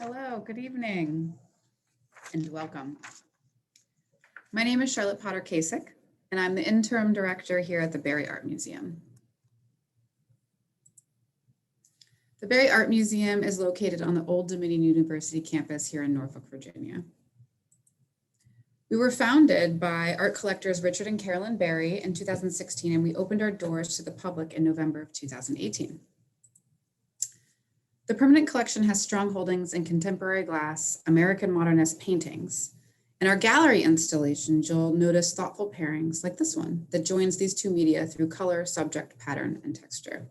Hello, good evening, and welcome. My name is Charlotte Potter-Kasich, and I'm the interim director here at the Barry Art Museum. The Barry Art Museum is located on the Old Dominion University campus here in Norfolk, Virginia. We were founded by art collectors Richard and Carolyn Barry in 2016, and we opened our doors to the public in November of 2018. The permanent collection has strong holdings in contemporary glass, American modernist paintings. In our gallery installations, you'll notice thoughtful pairings like this one that joins these two media through color, subject, pattern, and texture.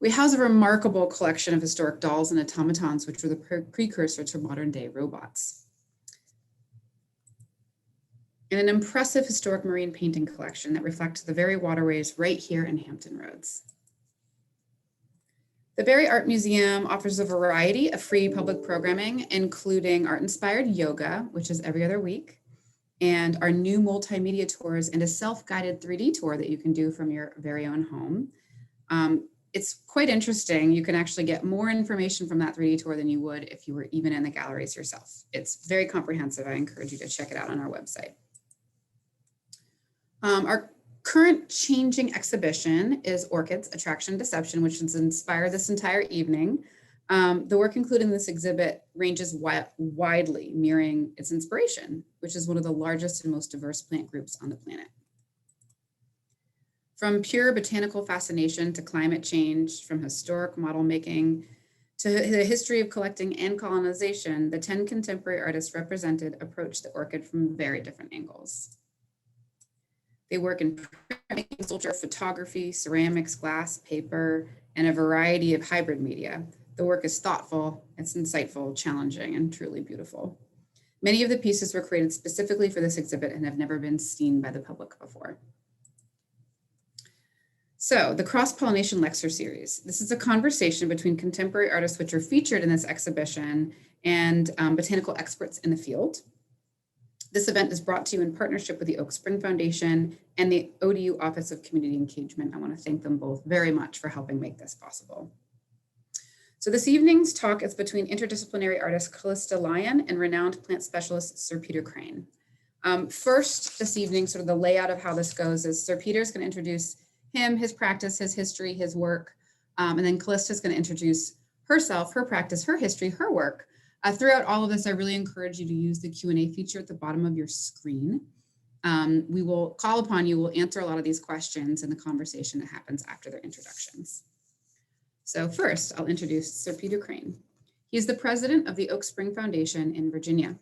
We house a remarkable collection of historic dolls and automatons, which were the precursor to modern day robots. And an impressive historic marine painting collection that reflects the very waterways right here in Hampton Roads. The Barry Art Museum offers a variety of free public programming, including art-inspired yoga, which is every other week, and our new multimedia tours and a self-guided 3D tour that you can do from your very own home. It's quite interesting. You can actually get more information from that 3D tour than you would if you were even in the galleries yourself. It's very comprehensive. I encourage you to check it out on our website. Our current changing exhibition is Orchids, Attraction, Deception, which has inspired this entire evening. The work included in this exhibit ranges widely, mirroring its inspiration, which is one of the largest and most diverse plant groups on the planet. From pure botanical fascination to climate change, from historic model making to the history of collecting and colonization, the 10 contemporary artists represented approach the orchid from very different angles. They work in printmaking, sculpture, photography, ceramics, glass, paper, and a variety of hybrid media. The work is thoughtful, it's insightful, challenging, and truly beautiful. Many of the pieces were created specifically for this exhibit and have never been seen by the public before. So, the Cross-Pollination lecture series. This is a conversation between contemporary artists which are featured in this exhibition and botanical experts in the field. This event is brought to you in partnership with the Oak Spring Foundation and the ODU Office of Community Engagement. I want to thank them both very much for helping make this possible. So this evening's talk is between interdisciplinary artist Calista Lyon and renowned plant specialist Sir Peter Crane. First this evening, sort of the layout of how this goes is Sir Peter's going to introduce him, his practice, his history, his work, and then Calista's going to introduce herself, her practice, her history, her work. Throughout all of this, I really encourage you to use the Q&A feature at the bottom of your screen. We will call upon you, we'll answer a lot of these questions in the conversation that happens after their introductions. So first, I'll introduce Sir Peter Crane. He is the president of the Oak Spring Foundation in Virginia.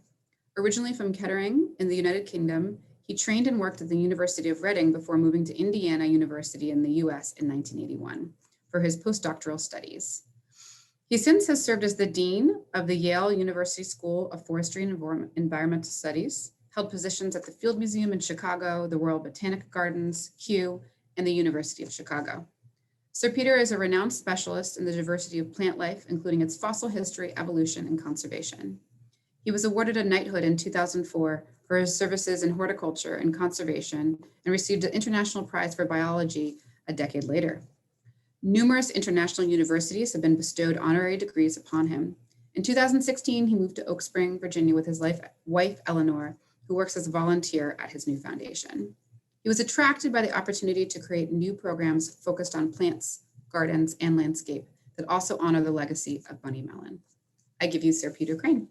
Originally from Kettering in the United Kingdom, he trained and worked at the University of Reading before moving to Indiana University in the US in 1981 for his postdoctoral studies. He since has served as the Dean of the Yale University School of Forestry and Environmental Studies, held positions at the Field Museum in Chicago, the Royal Botanic Gardens, Kew, and the University of Chicago. Sir Peter is a renowned specialist in the diversity of plant life, including its fossil history, evolution, and conservation. He was awarded a knighthood in 2004 for his services in horticulture and conservation and received an International Prize for Biology a decade later. Numerous international universities have been bestowed honorary degrees upon him. In 2016, he moved to Oak Spring, Virginia with his wife, Eleanor, who works as a volunteer at his new foundation. He was attracted by the opportunity to create new programs focused on plants, gardens, and landscape that also honor the legacy of Bunny Mellon. I give you Sir Peter Crane.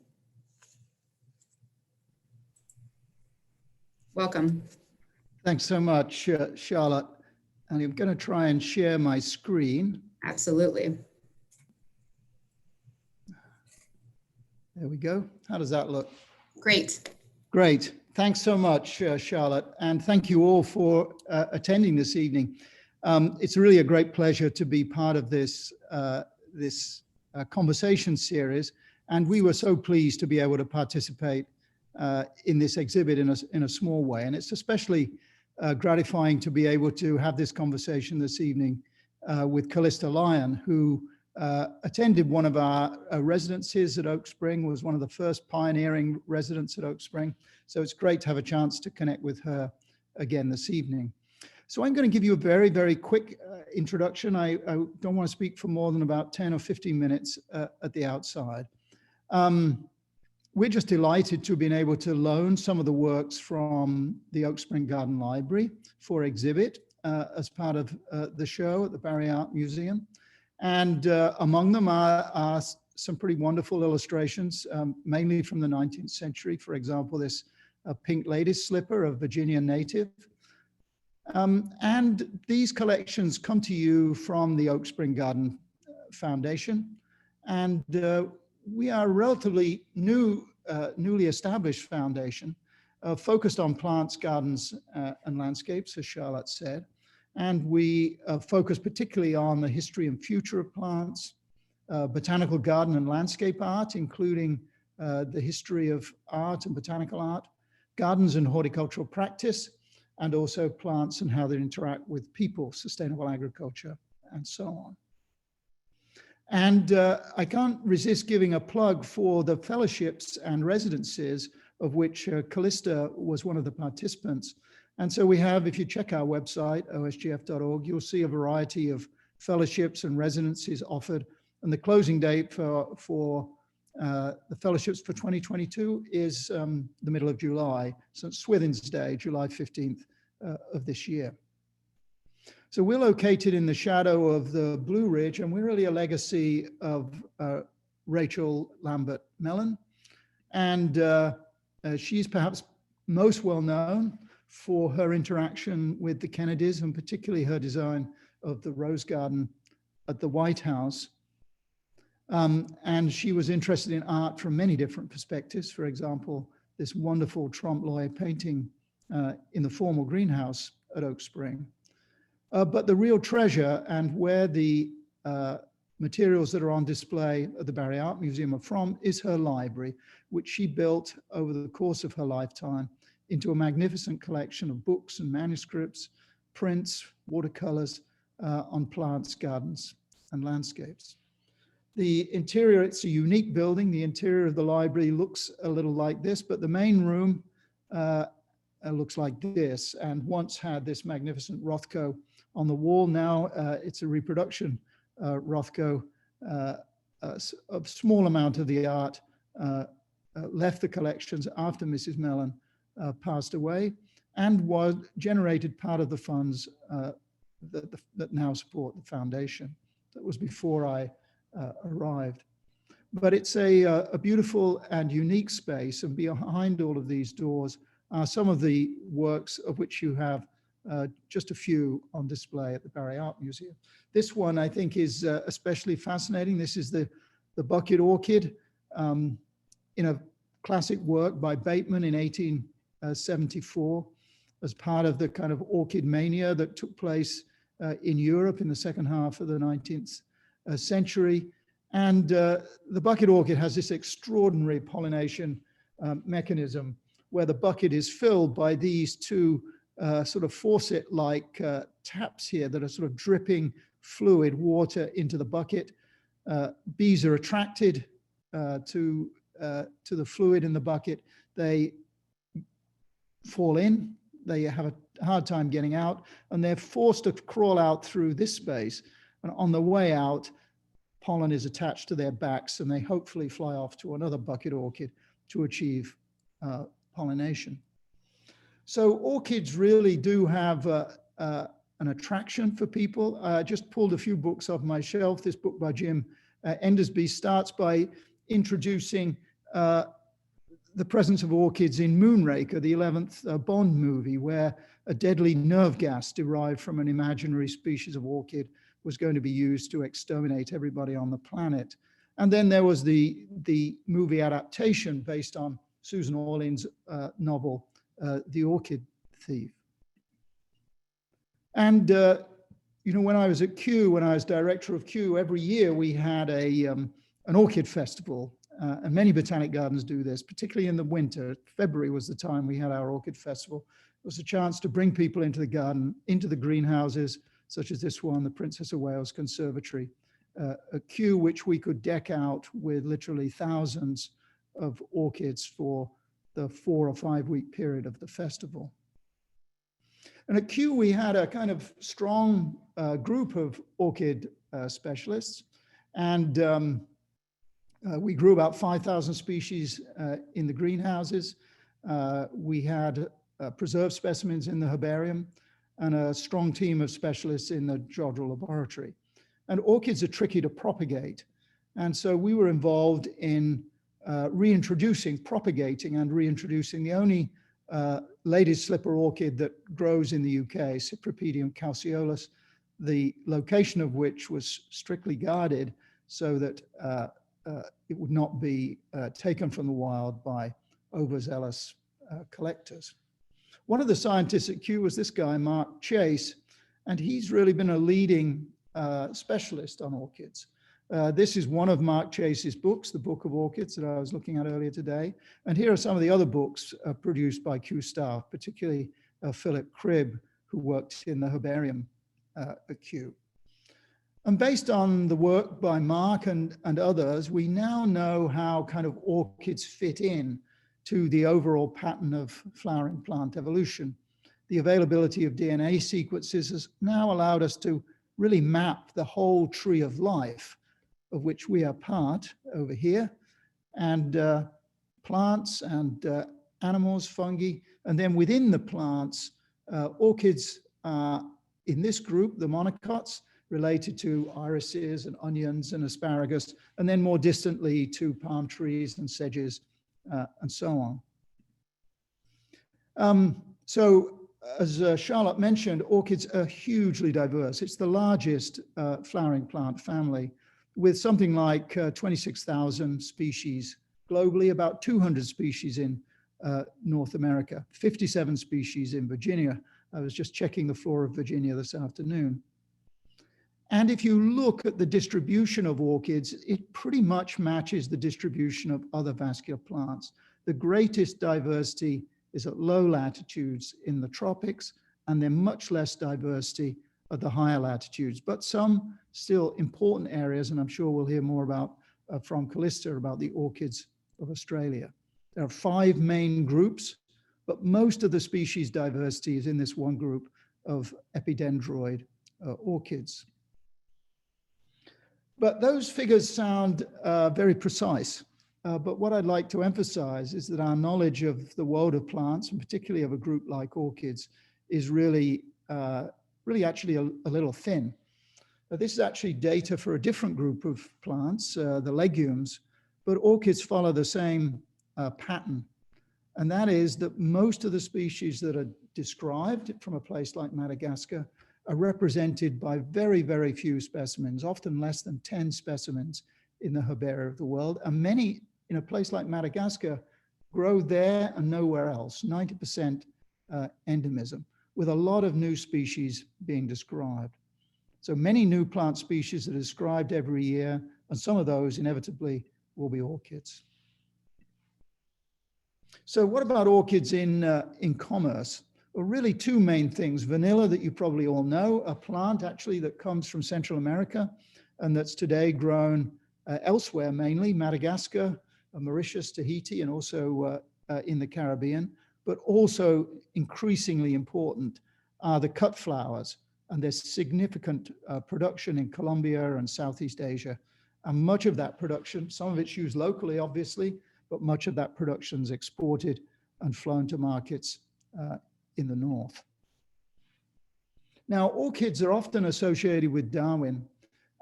Welcome. Thanks so much, Charlotte. And I'm going to try and share my screen. Absolutely. There we go. How does that look? Great. Great. Thanks so much, Charlotte. And thank you all for attending this evening. It's really a great pleasure to be part of this, conversation series. And we were so pleased to be able to participate in this exhibit in a small way. And it's especially gratifying to be able to have this conversation this evening with Calista Lyon, who attended one of our residencies at Oak Spring, was one of the first pioneering residents at Oak Spring. So it's great to have a chance to connect with her again this evening. So I'm going to give you a very, very quick introduction. I don't want to speak for more than about 10 or 15 minutes at the outside. We're just delighted to have been able to loan some of the works from the Oak Spring Garden Library for exhibit as part of the show at the Barry Art Museum. And among them are some pretty wonderful illustrations, mainly from the 19th century. For example, this pink lady's slipper, a Virginia native. And these collections come to you from the Oak Spring Garden Foundation. And we are a relatively newly established foundation focused on plants, gardens, and landscapes, as Charlotte said. And we focus particularly on the history and future of plants, botanical garden and landscape art, including the history of art and botanical art, gardens and horticultural practice, and also plants and how they interact with people, sustainable agriculture, and so on. And I can't resist giving a plug for the fellowships and residencies of which Calista was one of the participants. And so we have, if you check our website, osgf.org, you'll see a variety of fellowships and residencies offered. And the closing date for the fellowships for 2022 is the middle of July, so it's Swithin's Day, July 15th of this year. So we're located in the shadow of the Blue Ridge, and we're really a legacy of Rachel Lambert Mellon. And she's perhaps most well known for her interaction with the Kennedys, and particularly her design of the Rose Garden at the White House. And she was interested in art from many different perspectives. For example, this wonderful trompe l'oeil painting in the formal greenhouse at Oak Spring. But the real treasure, and where the materials that are on display at the Barry Art Museum are from, is her library, which she built over the course of her lifetime into a magnificent collection of books and manuscripts, prints, watercolors on plants, gardens, and landscapes. The interior, it's a unique building. The interior of the library looks a little like this, but the main room looks like this, and once had this magnificent Rothko on the wall. Now it's a reproduction Rothko. A small amount of the art left the collections after Mrs. Mellon passed away, and was generated part of the funds that now support the foundation. That was before I arrived. But it's a beautiful and unique space, and behind all of these doors are some of the works of which you have just a few on display at the Barry Art Museum. This one I think is especially fascinating. This is the Bucket Orchid in a classic work by Bateman in 1874 as part of the kind of orchid mania that took place in Europe in the second half of the 19th century. And the bucket orchid has this extraordinary pollination mechanism where the bucket is filled by these two sort of faucet-like taps here that are sort of dripping fluid water into the bucket. Bees are attracted to the fluid in the bucket. They fall in, they have a hard time getting out, and they're forced to crawl out through this space. And on the way out, pollen is attached to their backs, and they hopefully fly off to another bucket orchid to achieve pollination. So orchids really do have an attraction for people. I just pulled a few books off my shelf. This book by Jim Endersby starts by introducing the presence of orchids in Moonraker, the 11th Bond movie, where a deadly nerve gas derived from an imaginary species of orchid was going to be used to exterminate everybody on the planet. And then there was the movie adaptation based on Susan Orlean's novel, The Orchid Thief. And you know, when I was at Kew, when I was director of Kew, every year we had an orchid festival. And many botanic gardens do this, particularly in the winter. February was the time we had our orchid festival. It was a chance to bring people into the garden, into the greenhouses, such as this one, the Princess of Wales Conservatory, a Kew which we could deck out with literally thousands of orchids for the 4 or 5 week period of the festival. And at Kew, we had a kind of strong group of orchid specialists, and we grew about 5,000 species in the greenhouses. We had preserved specimens in the herbarium and a strong team of specialists in the Jodrell laboratory. And orchids are tricky to propagate. And so we were involved in propagating and reintroducing the only lady slipper orchid that grows in the UK, Cypripedium calceolus, the location of which was strictly guarded so that it would not be taken from the wild by overzealous collectors. One of the scientists at Kew was this guy, Mark Chase, and he's really been a leading specialist on orchids. This is one of Mark Chase's books, the Book of Orchids that I was looking at earlier today. And here are some of the other books produced by Kew staff, particularly Philip Cribb, who worked in the herbarium at Kew. And based on the work by Mark and others, we now know how kind of orchids fit in to the overall pattern of flowering plant evolution. The availability of DNA sequences has now allowed us to really map the whole tree of life, of which we are part over here, and plants and animals, fungi, and then within the plants, orchids in this group, the monocots, related to irises and onions and asparagus, and then more distantly to palm trees and sedges and so on. So as Charlotte mentioned, orchids are hugely diverse. It's the largest flowering plant family with something like 26,000 species globally, about 200 species in North America, 57 species in Virginia. I was just checking the flora of Virginia this afternoon. And if you look at the distribution of orchids, it pretty much matches the distribution of other vascular plants. The greatest diversity is at low latitudes in the tropics, and then much less diversity at the higher latitudes, but some still important areas, and I'm sure we'll hear more about from Calista about the orchids of Australia. There are 5 main groups, but most of the species diversity is in this one group of epidendroid orchids. But those figures sound very precise. But what I'd like to emphasize is that our knowledge of the world of plants, and particularly of a group like orchids, is really actually a little thin. This is actually data for a different group of plants, the legumes, but orchids follow the same pattern. And that is that most of the species that are described from a place like Madagascar are represented by very, very few specimens, often less than 10 specimens in the herbaria of the world. And many in a place like Madagascar grow there and nowhere else, 90% endemism, with a lot of new species being described. So many new plant species are described every year, and some of those inevitably will be orchids. So what about orchids in commerce? Well, really 2 main things. Vanilla, that you probably all know, a plant actually that comes from Central America and that's today grown elsewhere, mainly Madagascar, Mauritius, Tahiti, and also in the Caribbean, but also increasingly important are the cut flowers. And there's significant production in Colombia and Southeast Asia. And much of that production, some of it's used locally, obviously, but much of that production is exported and flown to markets in the north. Now, orchids are often associated with Darwin,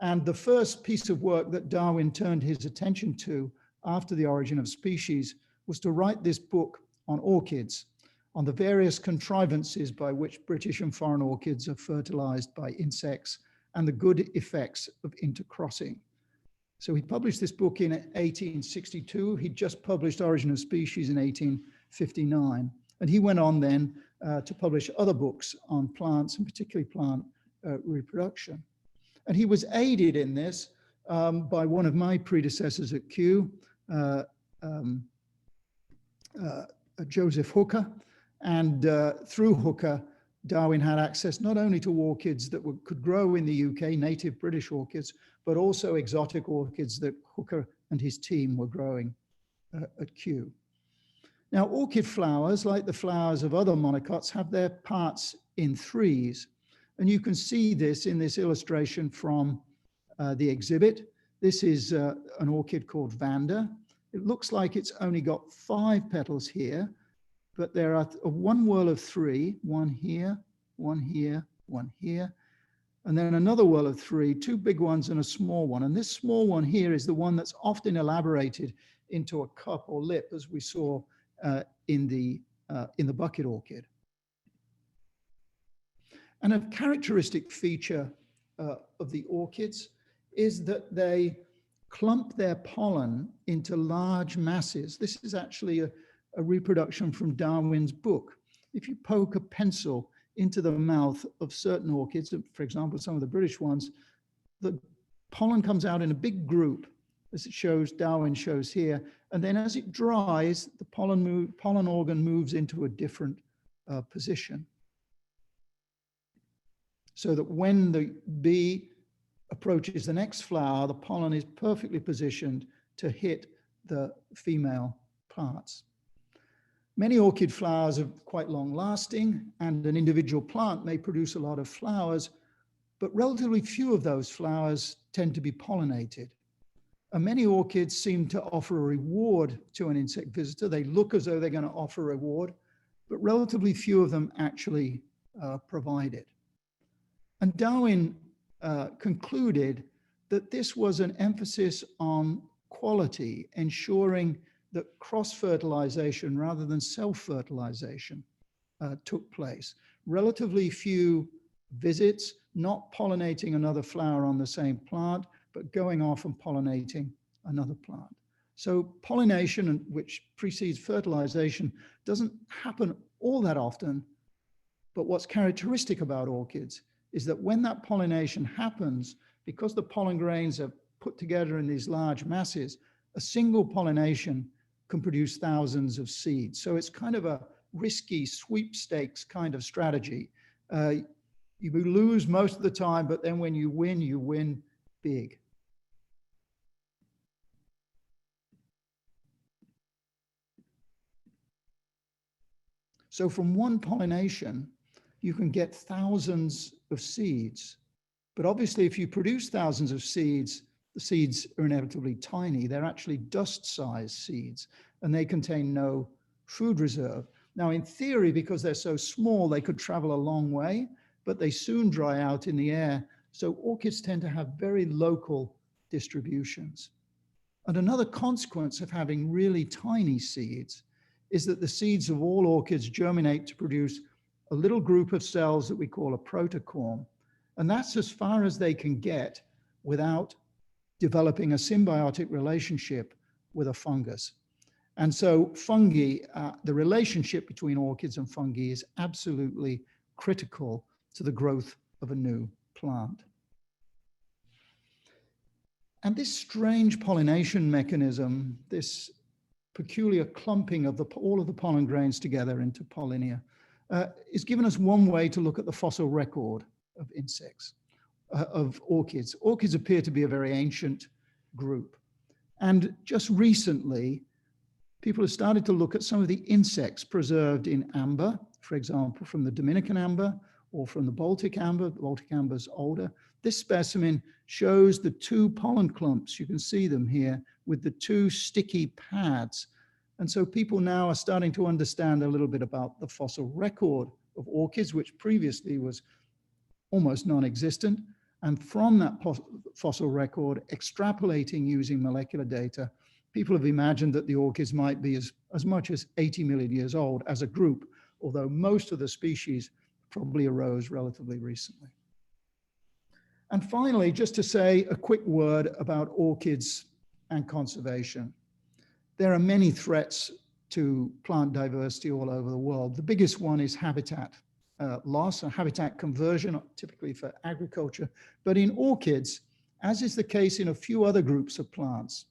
and the first piece of work that Darwin turned his attention to after The Origin of Species was to write this book on orchids, on the various contrivances by which British and foreign orchids are fertilized by insects and the good effects of intercrossing. So he published this book in 1862. He'd just published Origin of Species in 1859. And he went on then to publish other books on plants, and particularly plant reproduction. And he was aided in this by one of my predecessors at Kew, Joseph Hooker. And through Hooker, Darwin had access not only to orchids that could grow in the UK, native British orchids, but also exotic orchids that Hooker and his team were growing at Kew. Now, orchid flowers, like the flowers of other monocots, have their parts in threes. And you can see this in this illustration from the exhibit. This is an orchid called Vanda. It looks like it's only got 5 petals here, but there are one whorl of 3, one here, one here, one here, and then another whorl of 3, 2 big ones and a small one. And this small one here is the one that's often elaborated into a cup or lip, as we saw in the bucket orchid. And a characteristic feature of the orchids is that they clump their pollen into large masses. This is actually a reproduction from Darwin's book. If you poke a pencil into the mouth of certain orchids, for example, some of the British ones, the pollen comes out in a big group, as it shows, Darwin shows here. And then as it dries, the pollen organ moves into a different position. So that when the bee approaches the next flower, the pollen is perfectly positioned to hit the female parts. Many orchid flowers are quite long lasting, and an individual plant may produce a lot of flowers, but relatively few of those flowers tend to be pollinated. And many orchids seem to offer a reward to an insect visitor. They look as though they're going to offer a reward, but relatively few of them actually provide it. And Darwin concluded that this was an emphasis on quality, ensuring that cross-fertilization rather than self-fertilization took place. Relatively few visits, not pollinating another flower on the same plant, but going off and pollinating another plant. So pollination, which precedes fertilization, doesn't happen all that often, but what's characteristic about orchids is that when that pollination happens, because the pollen grains are put together in these large masses, a single pollination can produce thousands of seeds. So it's kind of a risky sweepstakes kind of strategy. You lose most of the time, but then when you win big. So from one pollination, you can get thousands of seeds. But obviously, if you produce thousands of seeds, the seeds are inevitably tiny. They're actually dust-sized seeds, and they contain no food reserve. Now, in theory, because they're so small, they could travel a long way, but they soon dry out in the air. So orchids tend to have very local distributions. And another consequence of having really tiny seeds is that the seeds of all orchids germinate to produce a little group of cells that we call a protocorm. And that's as far as they can get without developing a symbiotic relationship with a fungus. And so fungi, the relationship between orchids and fungi is absolutely critical to the growth of a new plant. And this strange pollination mechanism, this peculiar clumping of all of the pollen grains together into pollinia, is given us one way to look at the fossil record of insects, of orchids. Orchids appear to be a very ancient group. And just recently, people have started to look at some of the insects preserved in amber, for example, from the Dominican amber or from the Baltic amber. The Baltic amber is older. This specimen shows the 2 pollen clumps. You can see them here with the 2 sticky pads. And so people now are starting to understand a little bit about the fossil record of orchids, which previously was almost non-existent. And from that fossil record, extrapolating using molecular data, people have imagined that the orchids might be as much as 80 million years old as a group, although most of the species probably arose relatively recently. And finally, just to say a quick word about orchids and conservation. There are many threats to plant diversity all over the world. The biggest one is habitat loss and habitat conversion, typically for agriculture. But in orchids, as is the case in a few other groups of plants,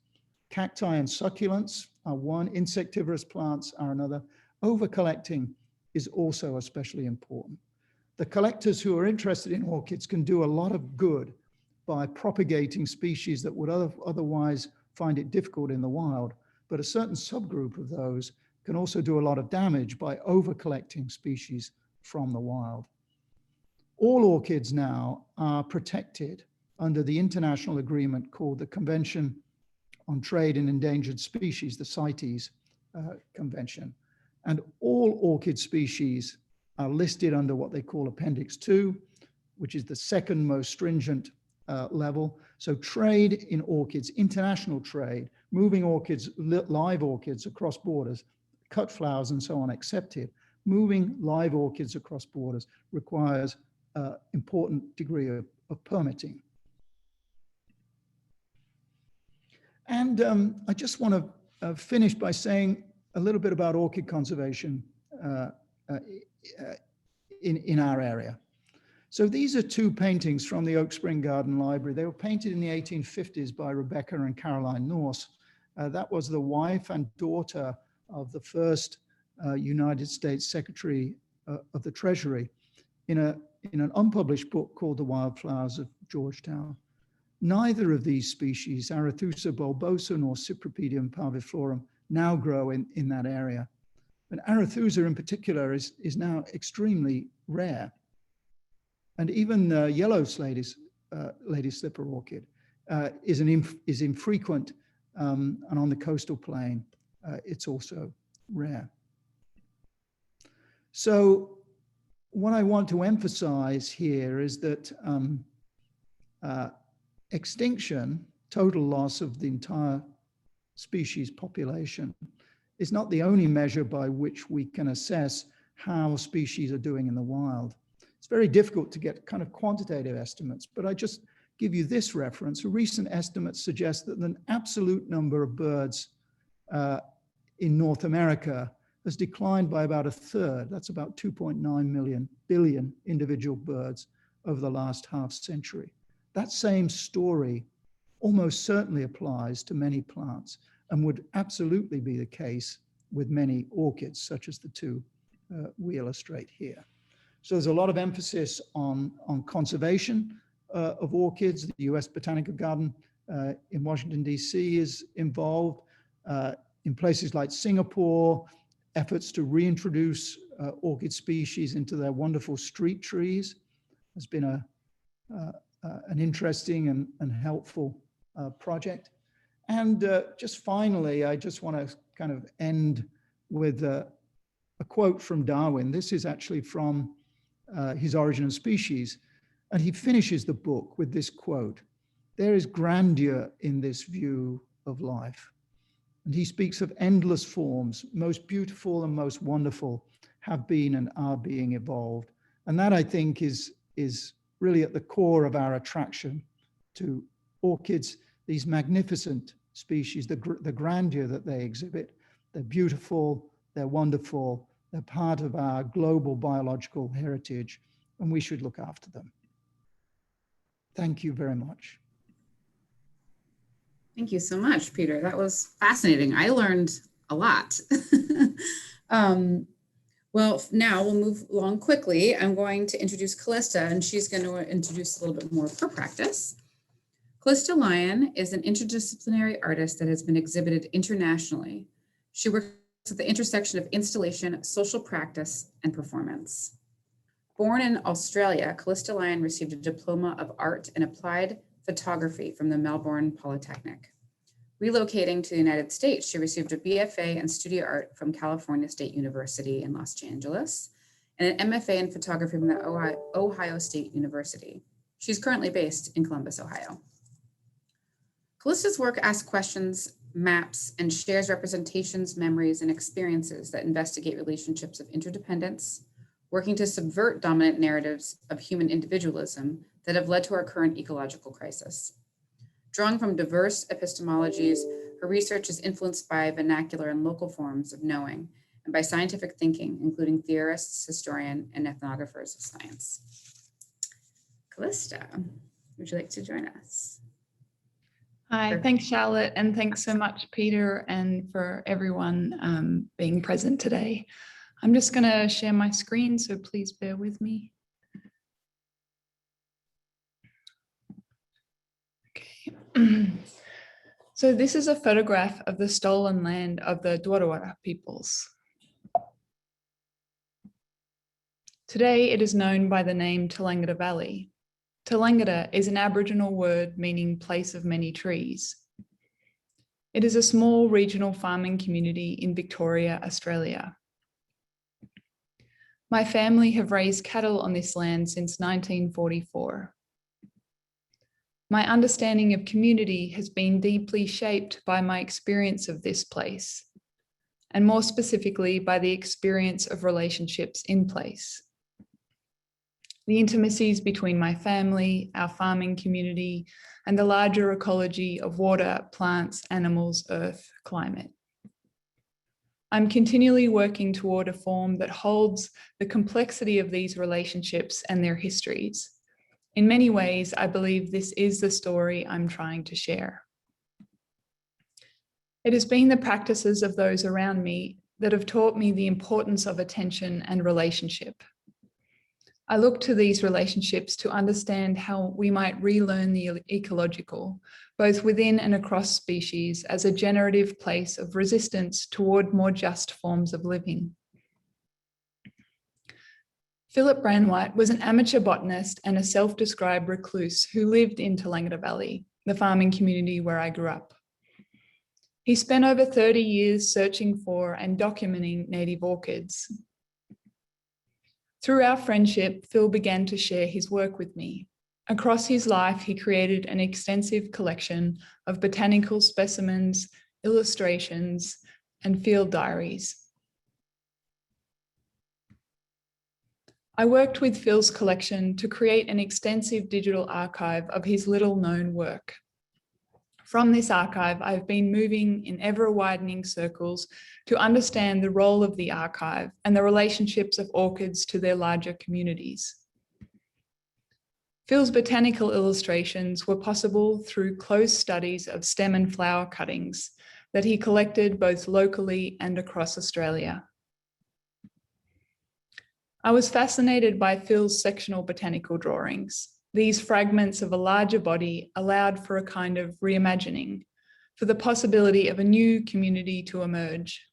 cacti and succulents are one, insectivorous plants are another. Over-collecting is also especially important. The collectors who are interested in orchids can do a lot of good by propagating species that would otherwise find it difficult in the wild. But a certain subgroup of those can also do a lot of damage by over-collecting species from the wild. All orchids now are protected under the international agreement called the Convention on Trade in Endangered Species, the CITES Convention. And all orchid species are listed under what they call Appendix 2, which is the second most stringent level. So trade in orchids, international trade, moving orchids, live orchids across borders, cut flowers and so on accepted. Moving live orchids across borders requires important degree of permitting. And I just want to finish by saying a little bit about orchid conservation in our area. So these are two paintings from the Oak Spring Garden Library. They were painted in the 1850s by Rebecca and Caroline Norse. That was the wife and daughter of the first United States Secretary of the Treasury in an unpublished book called The Wildflowers of Georgetown. Neither of these species, Arethusa bulbosa nor Cypripedium parviflorum, now grow in that area. And Arethusa in particular is now extremely rare. And even yellow lady slipper orchid is infrequent, and on the coastal plain, it's also rare. So what I want to emphasize here is that extinction, total loss of the entire species population, is not the only measure by which we can assess how species are doing in the wild. It's very difficult to get kind of quantitative estimates, but I just give you this reference. A recent estimate suggests that an absolute number of birds in North America has declined by about a third. That's about 2.9 billion individual birds over the last half century. That same story almost certainly applies to many plants and would absolutely be the case with many orchids, such as the two we illustrate here. So there's a lot of emphasis on conservation of orchids. The US Botanical Garden in Washington, DC is involved. In places like Singapore, efforts to reintroduce orchid species into their wonderful street trees has been an interesting and helpful project. And just finally, I just want to kind of end with a quote from Darwin. This is actually from his Origin of Species. And he finishes the book with this quote: "There is grandeur in this view of life." And he speaks of endless forms, most beautiful and most wonderful have been and are being evolved. And that, I think, is really at the core of our attraction to orchids, these magnificent species, the grandeur that they exhibit. They're beautiful, they're wonderful, they're part of our global biological heritage, and we should look after them. Thank you very much. Thank you so much, Peter. That was fascinating. I learned a lot. Well, now we'll move along quickly. I'm going to introduce Calista, and she's going to introduce a little bit more of her practice. Calista Lyon is an interdisciplinary artist that has been exhibited internationally. She works at the intersection of installation, social practice, and performance. Born in Australia, Calista Lyon received a diploma of art and applied photography from the Melbourne Polytechnic. Relocating to the United States, she received a BFA in studio art from California State University in Los Angeles and an MFA in photography from the Ohio State University. She's currently based in Columbus, Ohio. Calista's work asks questions, maps, and shares representations, memories, and experiences that investigate relationships of interdependence, working to subvert dominant narratives of human individualism that have led to our current ecological crisis. Drawing from diverse epistemologies, her research is influenced by vernacular and local forms of knowing and by scientific thinking, including theorists, historians, and ethnographers of science. Calista, would you like to join us? Hi, thanks Charlotte, and thanks so much Peter and for everyone being present today. I'm just going to share my screen, so please bear with me. Okay. So this is a photograph of the stolen land of the Dwarara peoples. Today it is known by the name Tallangatta Valley. Tallangatta is an Aboriginal word meaning place of many trees. It is a small regional farming community in Victoria, Australia. My family have raised cattle on this land since 1944. My understanding of community has been deeply shaped by my experience of this place, and more specifically by the experience of relationships in place. The intimacies between my family, our farming community, and the larger ecology of water, plants, animals, earth, climate. I'm continually working toward a form that holds the complexity of these relationships and their histories. In many ways, I believe this is the story I'm trying to share. It has been the practices of those around me that have taught me the importance of attention and relationship. I look to these relationships to understand how we might relearn the ecological, both within and across species, as a generative place of resistance toward more just forms of living. Philip Branwight was an amateur botanist and a self-described recluse who lived in Tallangatta Valley, the farming community where I grew up. He spent over 30 years searching for and documenting native orchids. Through our friendship, Phil began to share his work with me. Across his life, he created an extensive collection of botanical specimens, illustrations, and field diaries. I worked with Phil's collection to create an extensive digital archive of his little-known work. From this archive, I've been moving in ever-widening circles to understand the role of the archive and the relationships of orchids to their larger communities. Phil's botanical illustrations were possible through close studies of stem and flower cuttings that he collected both locally and across Australia. I was fascinated by Phil's sectional botanical drawings. These fragments of a larger body allowed for a kind of reimagining, for the possibility of a new community to emerge.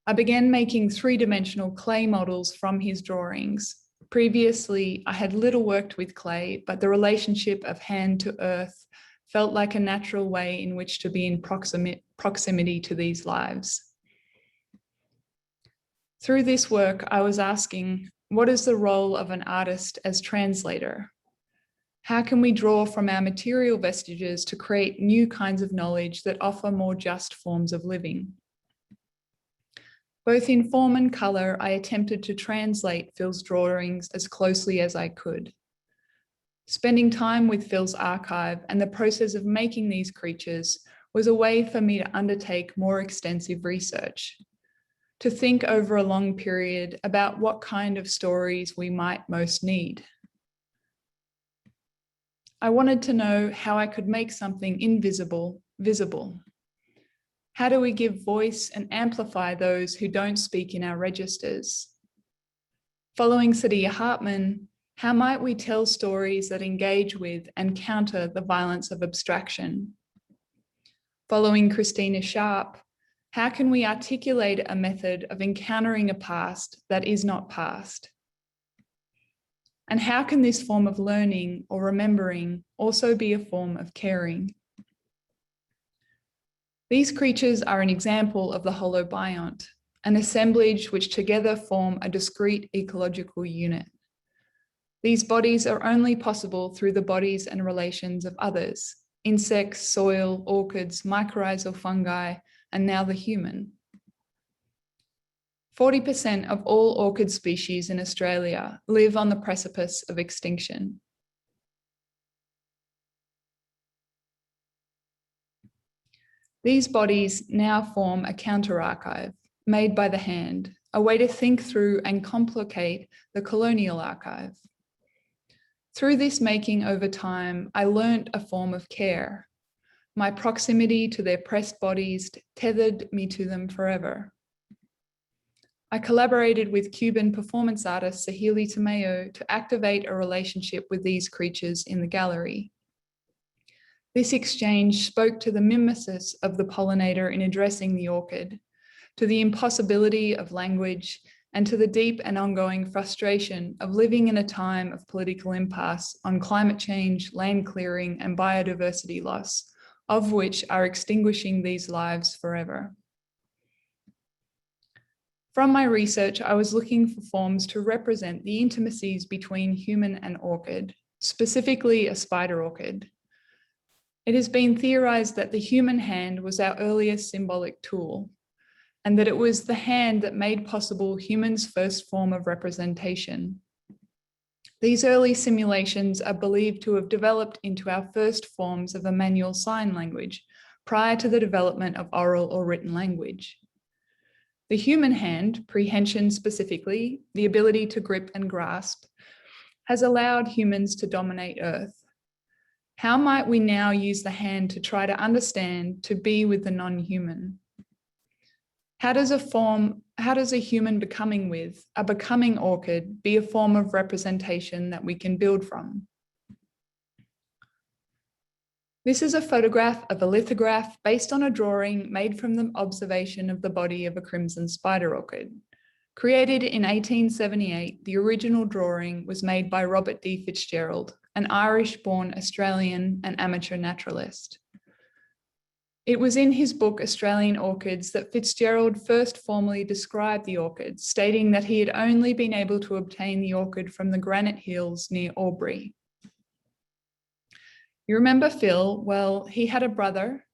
I began making three-dimensional clay models from his drawings. Previously, I had little worked with clay, but the relationship of hand to earth felt like a natural way in which to be in proximity to these lives. Through this work, I was asking, what is the role of an artist as translator? How can we draw from our material vestiges to create new kinds of knowledge that offer more just forms of living? Both in form and color, I attempted to translate Phil's drawings as closely as I could. Spending time with Phil's archive and the process of making these creatures was a way for me to undertake more extensive research, to think over a long period about what kind of stories we might most need. I wanted to know how I could make something invisible visible. How do we give voice and amplify those who don't speak in our registers? Following Saidiya Hartman, how might we tell stories that engage with and counter the violence of abstraction? Following Christina Sharp, how can we articulate a method of encountering a past that is not past? And how can this form of learning or remembering also be a form of caring? These creatures are an example of the Holobiont, an assemblage which together form a discrete ecological unit. These bodies are only possible through the bodies and relations of others, insects, soil, orchids, mycorrhizal fungi, and now the human. 40% of all orchid species in Australia live on the precipice of extinction. These bodies now form a counter-archive made by the hand, a way to think through and complicate the colonial archive. Through this making over time, I learnt a form of care. My proximity to their pressed bodies tethered me to them forever. I collaborated with Cuban performance artist Sahili Tamayo to activate a relationship with these creatures in the gallery. This exchange spoke to the mimesis of the pollinator in addressing the orchid, to the impossibility of language, and to the deep and ongoing frustration of living in a time of political impasse on climate change, land clearing, and biodiversity loss, of which are extinguishing these lives forever. From my research, I was looking for forms to represent the intimacies between human and orchid, specifically a spider orchid. It has been theorized that the human hand was our earliest symbolic tool, and that it was the hand that made possible humans' first form of representation. These early simulations are believed to have developed into our first forms of a manual sign language prior to the development of oral or written language. The human hand, prehension specifically, the ability to grip and grasp, has allowed humans to dominate Earth. How might we now use the hand to try to understand, to be with the non-human? How does a human becoming with a becoming orchid be a form of representation that we can build from? This is a photograph of a lithograph based on a drawing made from the observation of the body of a crimson spider orchid. Created in 1878, the original drawing was made by Robert D. Fitzgerald, an Irish-born Australian and amateur naturalist. It was in his book, Australian Orchids, that Fitzgerald first formally described the orchid, stating that he had only been able to obtain the orchid from the granite hills near Albury. You remember Phil? Well, he had a brother,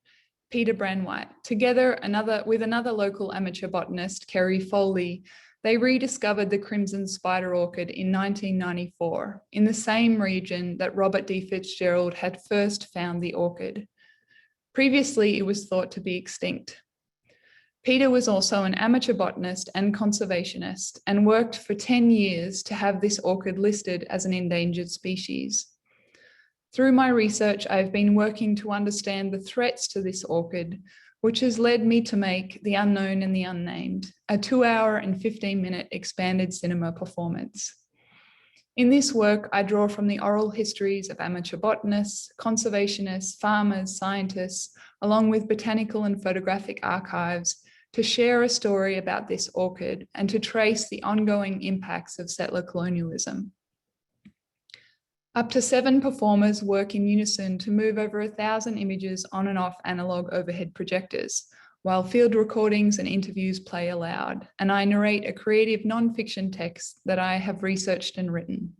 Peter Branwight. Together with another local amateur botanist, Kerry Foley, they rediscovered the crimson spider orchid in 1994 in the same region that Robert D. Fitzgerald had first found the orchid. Previously, it was thought to be extinct. Peter was also an amateur botanist and conservationist and worked for 10 years to have this orchid listed as an endangered species. Through my research, I've been working to understand the threats to this orchid, which has led me to make The Unknown and the Unnamed, a 2-hour and 15-minute expanded cinema performance. In this work, I draw from the oral histories of amateur botanists, conservationists, farmers, scientists, along with botanical and photographic archives, to share a story about this orchid and to trace the ongoing impacts of settler colonialism. Up to 7 performers work in unison to move over 1,000 images on and off analog overhead projectors, while field recordings and interviews play aloud, and I narrate a creative non-fiction text that I have researched and written.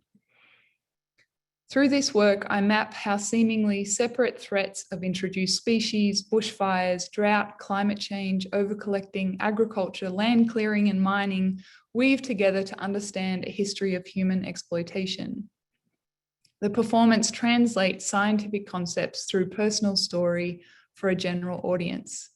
Through this work, I map how seemingly separate threats of introduced species, bushfires, drought, climate change, overcollecting, agriculture, land clearing, and mining weave together to understand a history of human exploitation. The performance translates scientific concepts through personal story for a general audience.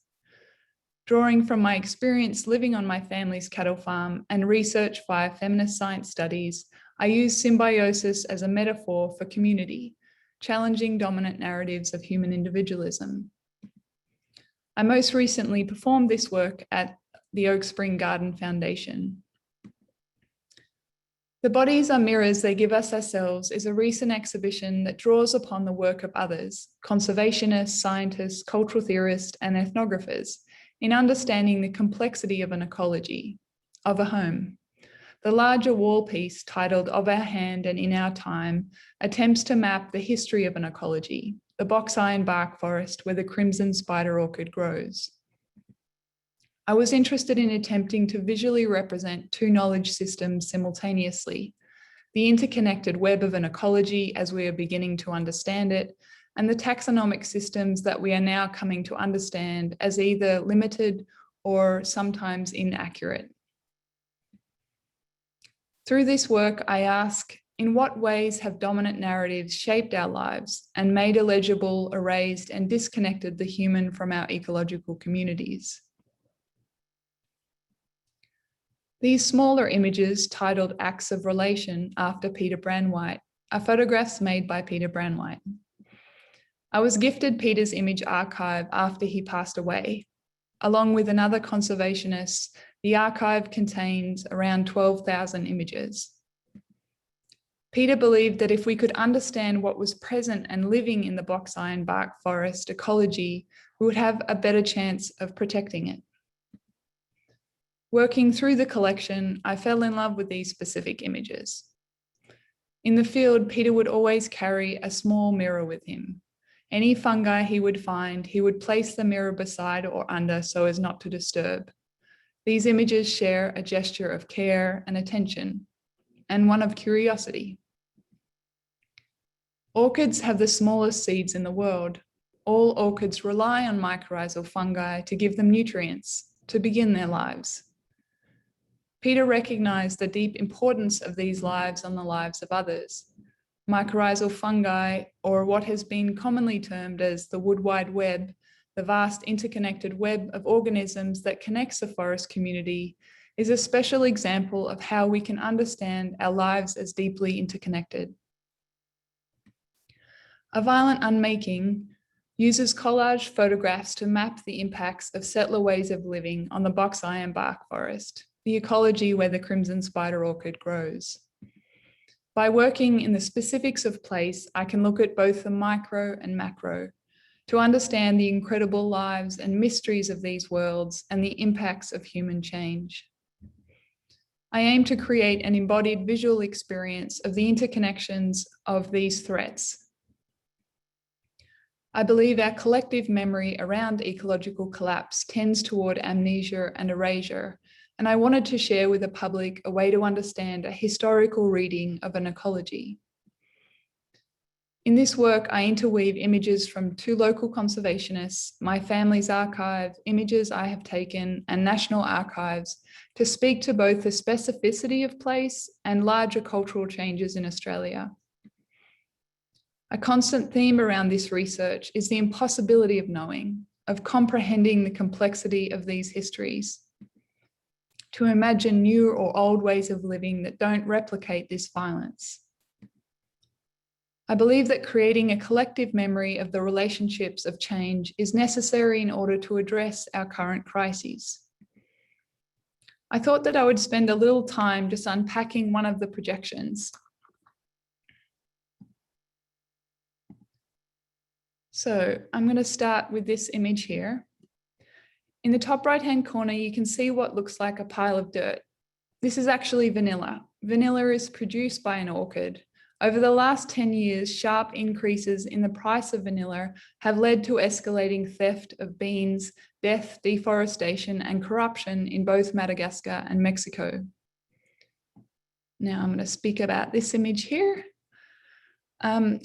Drawing from my experience living on my family's cattle farm and research via feminist science studies, I use symbiosis as a metaphor for community, challenging dominant narratives of human individualism. I most recently performed this work at the Oak Spring Garden Foundation. The Bodies Are Mirrors They Give Us Ourselves is a recent exhibition that draws upon the work of others, conservationists, scientists, cultural theorists, and ethnographers, in understanding the complexity of an ecology, of a home. The larger wall piece, titled Of Our Hand and In Our Time, attempts to map the history of an ecology, the box iron bark forest where the crimson spider orchid grows. I was interested in attempting to visually represent 2 knowledge systems simultaneously, the interconnected web of an ecology as we are beginning to understand it, and the taxonomic systems that we are now coming to understand as either limited or sometimes inaccurate. Through this work, I ask, in what ways have dominant narratives shaped our lives and made illegible, erased, and disconnected the human from our ecological communities? These smaller images, titled Acts of Relation after Peter Branwight, are photographs made by Peter Branwight. I was gifted Peter's image archive after he passed away. Along with another conservationist, the archive contains around 12,000 images. Peter believed that if we could understand what was present and living in the box iron bark forest ecology, we would have a better chance of protecting it. Working through the collection, I fell in love with these specific images. In the field, Peter would always carry a small mirror with him. Any fungi he would find, he would place the mirror beside or under so as not to disturb. These images share a gesture of care and attention, and one of curiosity. Orchids have the smallest seeds in the world. All orchids rely on mycorrhizal fungi to give them nutrients to begin their lives. Peter recognized the deep importance of these lives on the lives of others. Mycorrhizal fungi, or what has been commonly termed as the wood wide web, the vast interconnected web of organisms that connects the forest community, is a special example of how we can understand our lives as deeply interconnected. A Violent Unmaking uses collage photographs to map the impacts of settler ways of living on the box ironbark forest, the ecology where the crimson spider orchid grows. By working in the specifics of place, I can look at both the micro and macro to understand the incredible lives and mysteries of these worlds and the impacts of human change. I aim to create an embodied visual experience of the interconnections of these threats. I believe our collective memory around ecological collapse tends toward amnesia and erasure, and I wanted to share with the public a way to understand a historical reading of an ecology. In this work, I interweave images from 2 local conservationists, my family's archive, images I have taken, and national archives to speak to both the specificity of place and larger cultural changes in Australia. A constant theme around this research is the impossibility of knowing, of comprehending the complexity of these histories, to imagine new or old ways of living that don't replicate this violence. I believe that creating a collective memory of the relationships of change is necessary in order to address our current crises. I thought that I would spend a little time just unpacking one of the projections. So I'm going to start with this image here. In the top right-hand corner, you can see what looks like a pile of dirt. This is actually vanilla. Vanilla is produced by an orchid. Over the last 10 years, sharp increases in the price of vanilla have led to escalating theft of beans, death, deforestation, and corruption in both Madagascar and Mexico. Now I'm going to speak about this image here.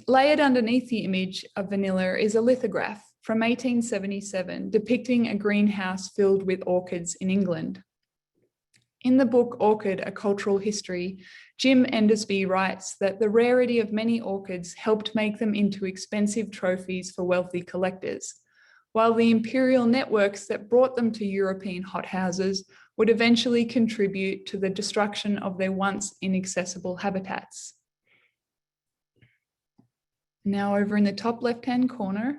Layered underneath the image of vanilla is a lithograph from 1877 depicting a greenhouse filled with orchids in England. In the book Orchid, A Cultural History, Jim Endersby writes that the rarity of many orchids helped make them into expensive trophies for wealthy collectors, while the imperial networks that brought them to European hothouses would eventually contribute to the destruction of their once inaccessible habitats. Now over in the top left-hand corner,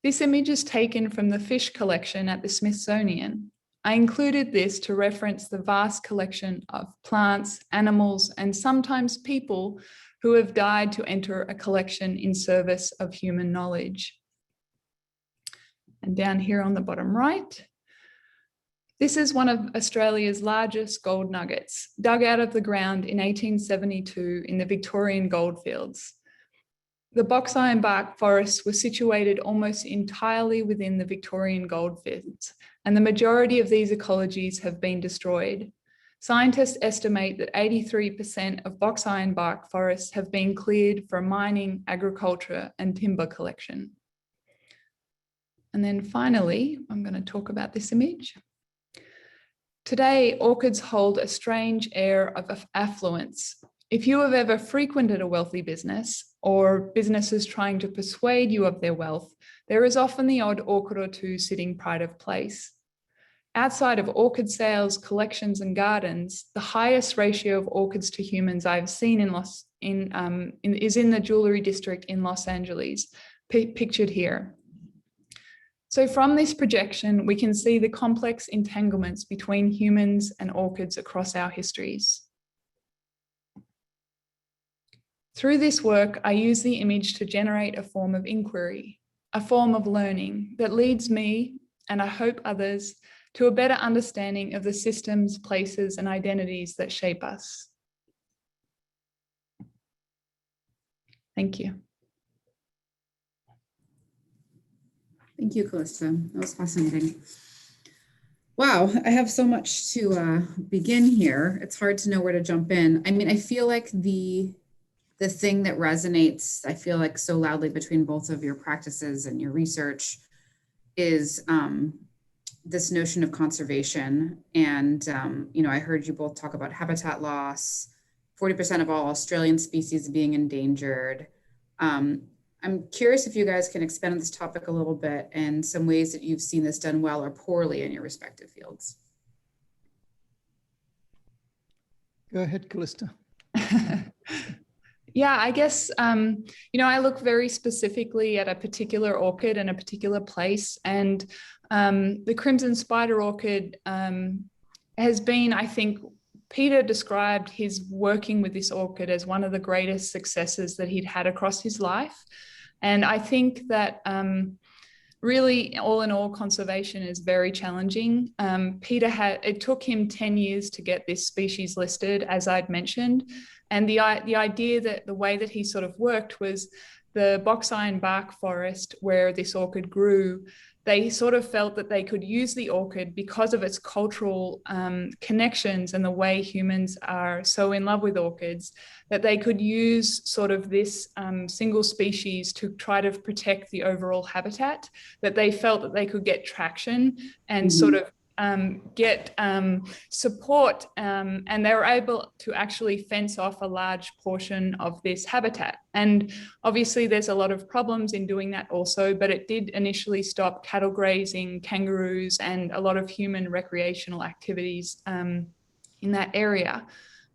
this image is taken from the fish collection at the Smithsonian. I included this to reference the vast collection of plants, animals, and sometimes people who have died to enter a collection in service of human knowledge. And down here on the bottom right, this is one of Australia's largest gold nuggets, dug out of the ground in 1872 in the Victorian goldfields. The box ironbark forests were situated almost entirely within the Victorian goldfields, and the majority of these ecologies have been destroyed. Scientists estimate that 83% of box ironbark forests have been cleared for mining, agriculture, and timber collection. And then finally, I'm going to talk about this image. Today, orchids hold a strange air of affluence. If you have ever frequented a wealthy business or businesses trying to persuade you of their wealth, there is often the odd orchid or two sitting pride of place. Outside of orchid sales, collections, and gardens, the highest ratio of orchids to humans I've seen is in the jewelry district in Los Angeles, pictured here. So from this projection, we can see the complex entanglements between humans and orchids across our histories. Through this work, I use the image to generate a form of inquiry, a form of learning that leads me, and I hope others, to a better understanding of the systems, places, and identities that shape us. Thank you. Thank you, Calista. That was fascinating. Wow, I have so much to begin here. It's hard to know where to jump in. I mean, I feel like the thing that resonates, I feel like so loudly between both of your practices and your research is this notion of conservation. And, you know, I heard you both talk about habitat loss, 40% of all Australian species being endangered. I'm curious if you guys can expand on this topic a little bit and some ways that you've seen this done well or poorly in your respective fields. Go ahead, Calista. Yeah, I guess, you know, I look very specifically at a particular orchid and a particular place. And the crimson spider orchid has been, I think, Peter described his working with this orchid as one of the greatest successes that he'd had across his life. And I think that really, all in all, conservation is very challenging. It took him 10 years to get this species listed, as I'd mentioned. And the idea that the way that he sort of worked was the box iron bark forest where this orchid grew, they sort of felt that they could use the orchid because of its cultural connections and the way humans are so in love with orchids, that they could use sort of this single species to try to protect the overall habitat, that they felt that they could get traction and sort of get support, and they were able to actually fence off a large portion of this habitat. And obviously there's a lot of problems in doing that also, but it did initially stop cattle grazing, kangaroos, and a lot of human recreational activities in that area.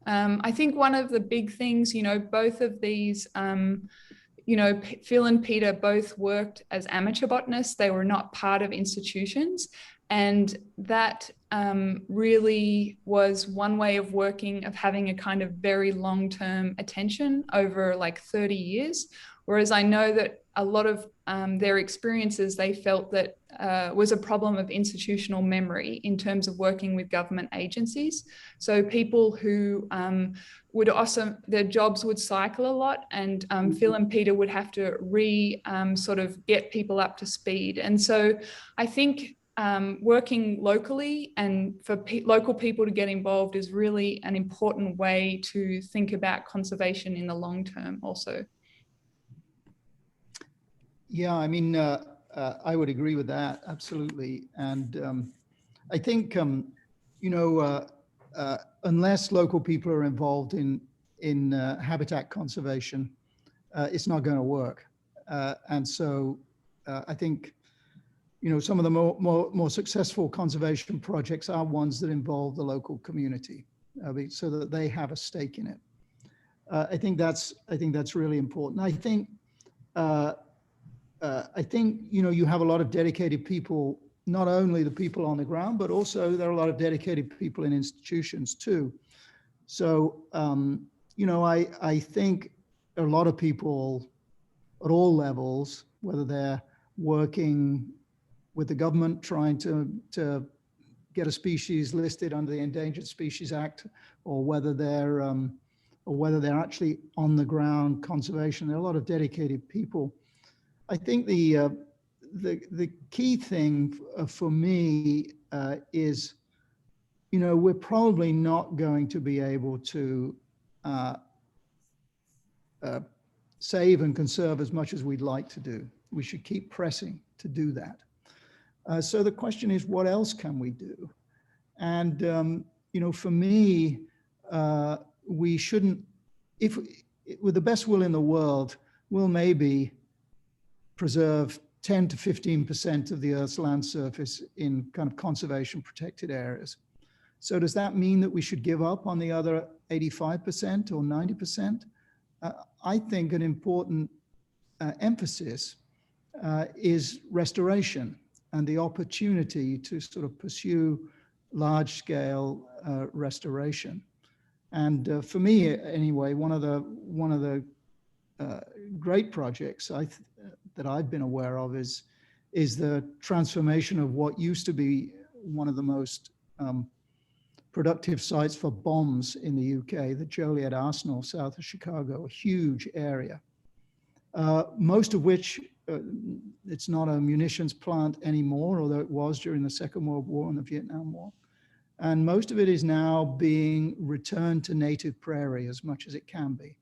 I think one of the big things, you know, both of these, you know, Phil and Peter both worked as amateur botanists. They were not part of institutions. And that really was one way of working, of having a kind of very long-term attention over like 30 years. Whereas I know that a lot of their experiences, they felt that was a problem of institutional memory in terms of working with government agencies. So people who would also, their jobs would cycle a lot, and Phil and Peter would have to sort of get people up to speed. And so I think working locally and for local people to get involved is really an important way to think about conservation in the long term also. Yeah, I mean, I would agree with that, absolutely. And I think, you know, unless local people are involved in habitat conservation, it's not going to work. And so I think, you know, some of the more successful conservation projects are ones that involve the local community, so that they have a stake in it. I think that's really important. I think you know, you have a lot of dedicated people, not only the people on the ground, but also there are a lot of dedicated people in institutions too. So you know, I think a lot of people at all levels, whether they're working with the government trying to get a species listed under the Endangered Species Act, or whether they're actually on the ground conservation. There are a lot of dedicated people. I think the key thing for me is, you know, we're probably not going to be able to save and conserve as much as we'd like to do. We should keep pressing to do that. So the question is, what else can we do? And, you know, for me, we shouldn't, with the best will in the world, we'll maybe preserve 10 to 15% of the Earth's land surface in kind of conservation protected areas. So does that mean that we should give up on the other 85% or 90%? I think an important emphasis is restoration and the opportunity to sort of pursue large-scale restoration. And for me, anyway, one of the great projects that I've been aware of is the transformation of what used to be one of the most productive sites for bombs in the UK, the Joliet Arsenal south of Chicago, a huge area. Most of which, it's not a munitions plant anymore, although it was during the Second World War and the Vietnam War. And most of it is now being returned to native prairie as much as it can be,